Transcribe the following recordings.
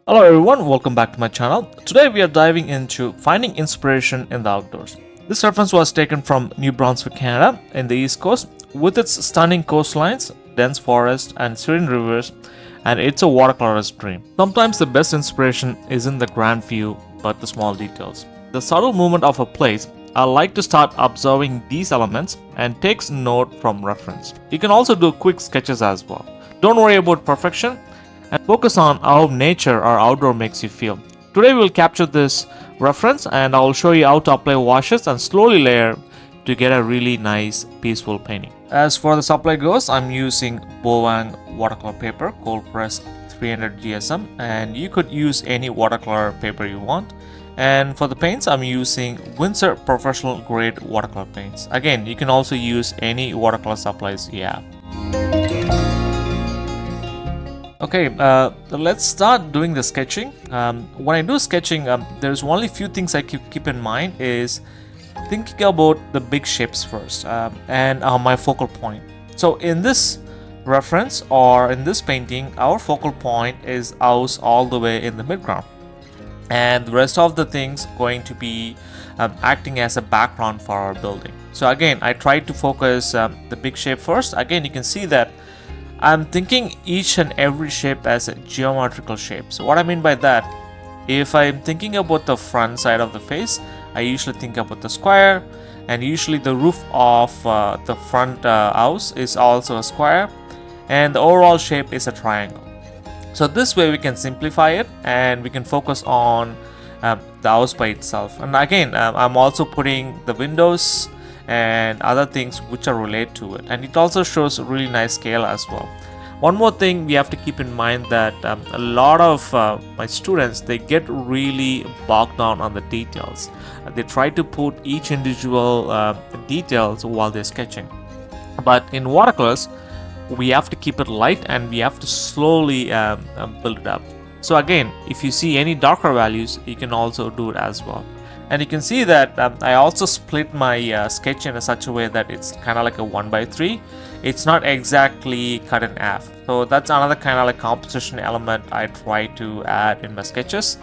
Hello everyone, welcome back to my channel. Today we are diving into finding inspiration in the outdoors. This reference was taken from New Brunswick, Canada in the East Coast with its stunning coastlines, dense forest and serene rivers, and it's a watercolorist's dream. Sometimes the best inspiration isn't the grand view but the small details. The subtle movement of a place. I like to start observing these elements and takes note from reference. You can also do quick sketches as well. Don't worry about perfection and focus on how nature or outdoor makes you feel. Today we will capture this reference and I will show you how to apply washes and slowly layer to get a really nice peaceful painting. As for the supply goes, I'm using Bowang watercolor paper, cold press 300 GSM, and you could use any watercolor paper you want. And for the paints, I'm using Winsor professional grade watercolor paints. Again, you can also use any watercolor supplies you have. Okay, let's start doing the sketching. When I do sketching, there's only few things I keep in mind is thinking about the big shapes first and my focal point. So in this reference or in this painting, our focal point is house all the way in the midground, and the rest of the things going to be acting as a background for our building. So again, I tried to focus the big shape first. Again, you can see that I'm thinking each and every shape as a geometrical shape. So what I mean by that, if I'm thinking about the front side of the face, I usually think about the square, and usually the roof of the front house is also a square, and the overall shape is a triangle. So this way we can simplify it and we can focus on the house by itself. And again, I'm also putting the windows and other things which are related to it, and it also shows a really nice scale as well. One more thing we have to keep in mind that a lot of my students, they get really bogged down on the details. They try to put each individual details while they're sketching, but in watercolors we have to keep it light and we have to slowly build it up. So again, if you see any darker values, you can also do it as well. And you can see that I also split my sketch in such a way that it's kind of like a 1:3. It's not exactly cut in half. So that's another kind of like composition element I try to add in my sketches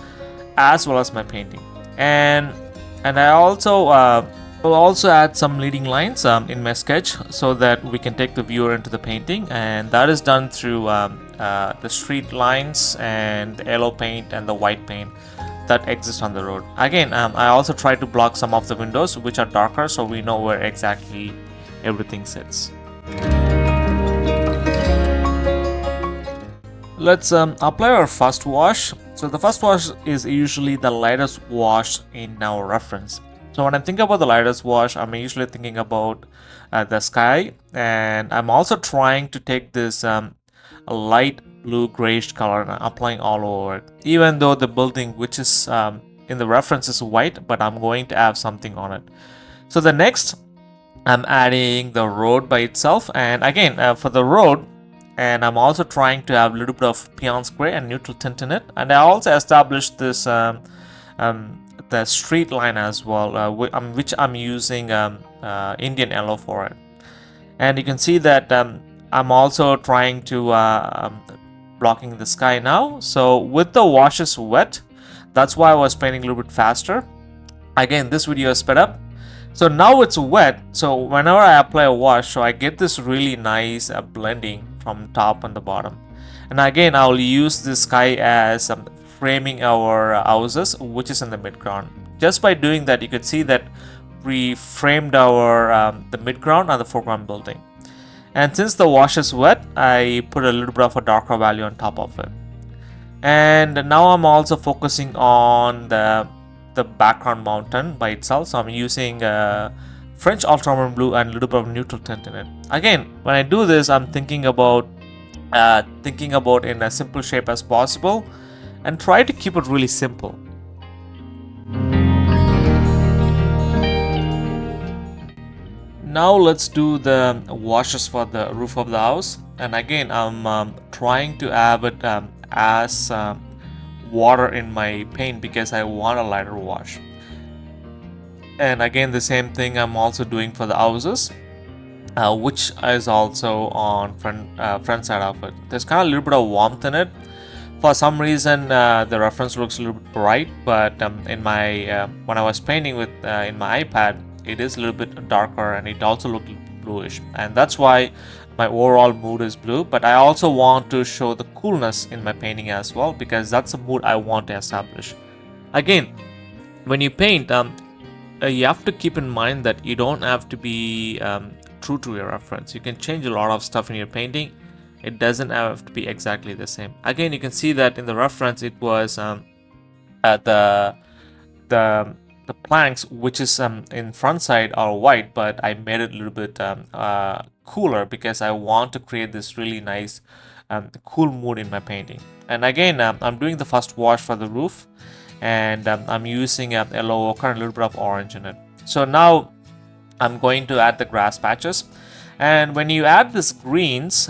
as well as my painting. And I also will also add some leading lines in my sketch so that we can take the viewer into the painting, and that is done through the street lines and the yellow paint and the white paint that exist on the road. Again, I also try to block some of the windows which are darker so we know where exactly everything sits. Let's apply our first wash. So the first wash is usually the lightest wash in our reference. So when I think about the lightest wash, I'm usually thinking about the sky, and I'm also trying to take this a light blue grayish color and applying all over it, even though the building which is in the reference is white, but I'm going to have something on it. So the next, I'm adding the road by itself, and again for the road, and I'm also trying to have a little bit of Pion's gray and neutral tint in it, and I also established this the street line as well, which I'm using Indian yellow for it. And you can see that I'm also trying to blocking the sky now. So with the washes wet, that's why I was painting a little bit faster. Again, this video is sped up. So now it's wet, so whenever I apply a wash, so I get this really nice blending from top and the bottom. And again, I'll use this sky as framing our houses which is in the midground. Just by doing that, you could see that we framed our the midground and the foreground building. And since the wash is wet, I put a little bit of a darker value on top of it. And now I'm also focusing on the background mountain by itself. So I'm using French ultramarine blue and a little bit of neutral tint in it. Again, when I do this, I'm thinking about in a simple shape as possible and try to keep it really simple. Now let's do the washes for the roof of the house, and again I'm trying to have it as water in my paint because I want a lighter wash. And again, the same thing I'm also doing for the houses, which is also on front side of it. There's kind of a little bit of warmth in it. For some reason, the reference looks a little bit bright, but in my when I was painting with in my iPad, it is a little bit darker, and it also looked bluish, and that's why my overall mood is blue. But I also want to show the coolness in my painting as well, because that's the mood I want to establish. Again, when you paint, you have to keep in mind that you don't have to be true to your reference. You can change a lot of stuff in your painting. It doesn't have to be exactly the same. Again, you can see that in the reference it was the planks, which is in front side, are white, but I made it a little bit cooler because I want to create this really nice cool mood in my painting. And again, I'm doing the first wash for the roof, and I'm using yellow ochre and a little bit of orange in it. So now I'm going to add the grass patches. And when you add these greens,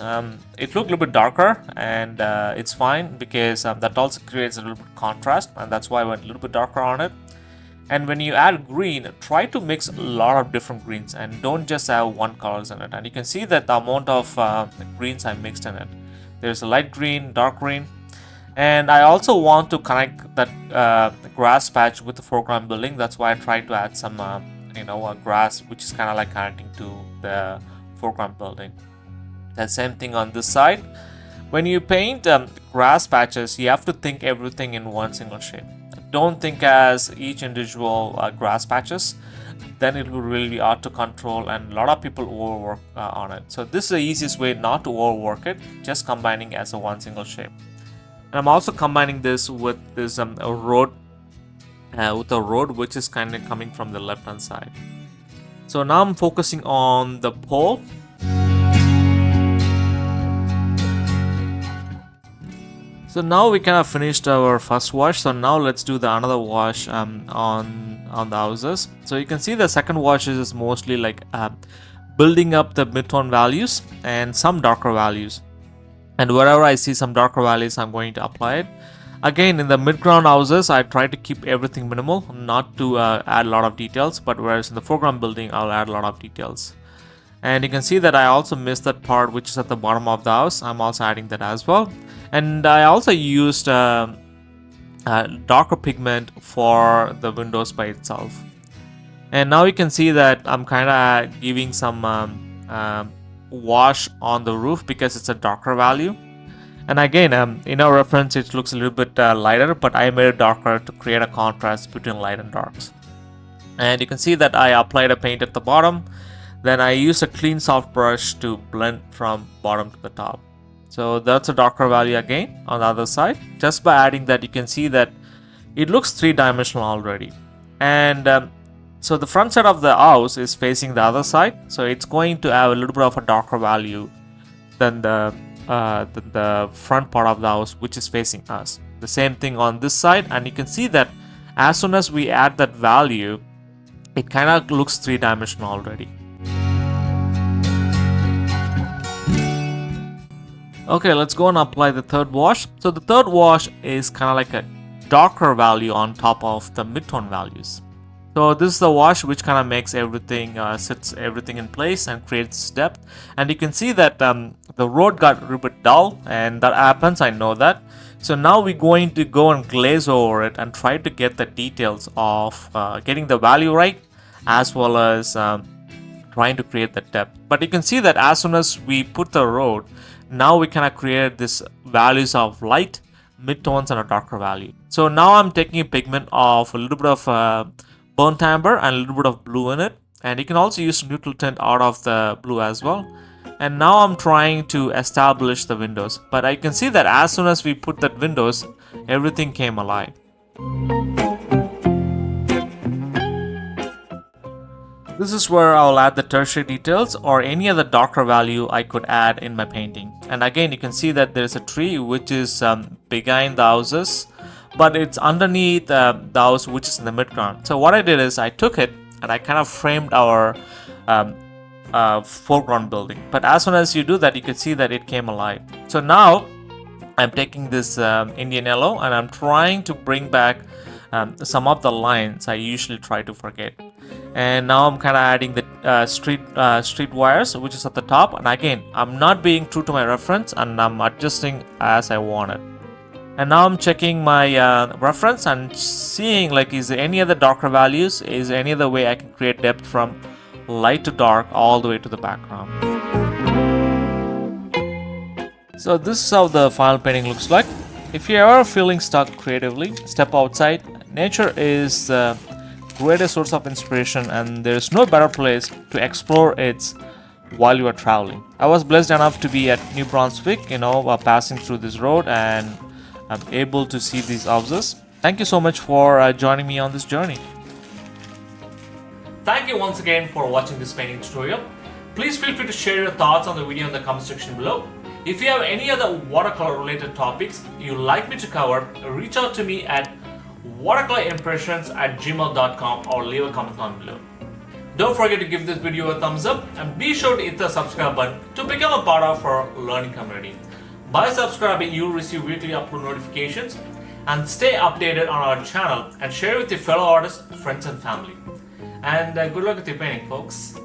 it looks a little bit darker, and it's fine because that also creates a little bit of contrast, and that's why I went a little bit darker on it. And when you add green, try to mix a lot of different greens and don't just have one colors in it. And you can see that the amount of greens I mixed in it. There's a light green, dark green, and I also want to connect that grass patch with the foreground building. That's why I tried to add some grass, which is kind of like connecting to the foreground building. The same thing on this side. When you paint grass patches, you have to think everything in one single shape. Don't think as each individual grass patches, then it will really be hard to control, and a lot of people overwork on it. So this is the easiest way not to overwork it, just combining as a one single shape. And I'm also combining this with this a road which is kind of coming from the left hand side. So now I'm focusing on the pole. So now we kind of finished our first wash. So now let's do the another wash on the houses. So you can see the second wash is mostly like building up the mid-tone values and some darker values. And wherever I see some darker values, I'm going to apply it. Again, in the mid-ground houses, I try to keep everything minimal, not to add a lot of details, but whereas in the foreground building, I'll add a lot of details. And you can see that I also missed that part which is at the bottom of the house. I'm also adding that as well. And I also used darker pigment for the windows by itself. And now you can see that I'm kind of giving some wash on the roof because it's a darker value. And again, in our reference, it looks a little bit lighter, but I made it darker to create a contrast between light and darks. And you can see that I applied a paint at the bottom. Then I used a clean soft brush to blend from bottom to the top. So that's a darker value again on the other side. Just by adding that, you can see that it looks three-dimensional already. And so the front side of the house is facing the other side. So it's going to have a little bit of a darker value than the front part of the house, which is facing us. The same thing on this side, and you can see that as soon as we add that value, it kind of looks three-dimensional already. Okay, let's go and apply the third wash. So the third wash is kind of like a darker value on top of the mid-tone values. So this is the wash which kind of makes everything, sits everything in place and creates depth. And you can see that the road got a little bit dull, and that happens, I know that. So now we're going to go and glaze over it and try to get the details of getting the value right, as well as trying to create the depth. But you can see that as soon as we put the road, now we kind of create this values of light, mid-tones, and a darker value. So now I'm taking a pigment of a little bit of burnt amber and a little bit of blue in it, and you can also use neutral tint out of the blue as well. And now I'm trying to establish the windows, but I can see that as soon as we put that windows, everything came alive. This is where I'll add the tertiary details or any other darker value I could add in my painting. And again, you can see that there's a tree which is behind the houses, but it's underneath the house which is in the midground. So what I did is I took it and I kind of framed our foreground building. But as soon as you do that, you can see that it came alive. So now I'm taking this Indian yellow and I'm trying to bring back some of the lines I usually try to forget. And now I'm kind of adding the street wires, which is at the top. And again, I'm not being true to my reference, and I'm adjusting as I want it. And now I'm checking my reference and seeing like is there any other darker values, is there any other way I can create depth from light to dark all the way to the background. So this is how the final painting looks like. If you are feeling stuck creatively, step outside. Nature is the greatest source of inspiration and there is no better place to explore it while you are traveling. I was blessed enough to be at New Brunswick, passing through this road, and I'm able to see these houses. Thank you so much for joining me on this journey. Thank you once again for watching this painting tutorial. Please feel free to share your thoughts on the video in the comment section below. If you have any other watercolor related topics you'd like me to cover, reach out to me at watercolorimpressions@gmail.com or leave a comment down below. Don't forget to give this video a thumbs up and be sure to hit the subscribe button to become a part of our learning community. By subscribing, you'll receive weekly upload notifications and stay updated on our channel and share with your fellow artists, friends and family. And good luck with your painting, folks.